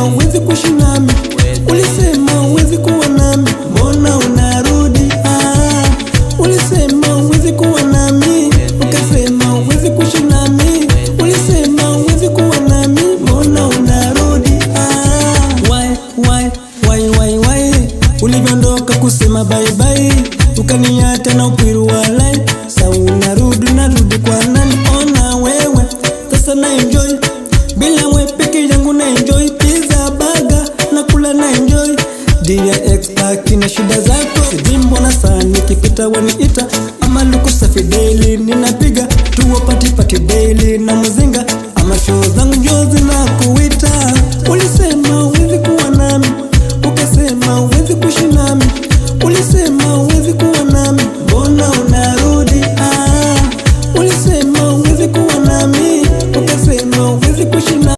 huwezi kuishi nami, ulisema huwezi kuwa nami, mbona unarudi? Ulisema huwezi kuwa nami, ukasema huwezi kuishi nami, ulisema huwezi kuwa nami, mbona unarudi? Why ulivyoondoka kusema bye bye, ukaniacha na upiru wa life. Sasa narudi kwa nani? Ona wewe sasa na enjoy bila wewe peke yangu, na enjoy pizza burger na kula na enjoy. Dear ex kina shida zako, sijui mbona saa nikipita waniita ama luku safi day.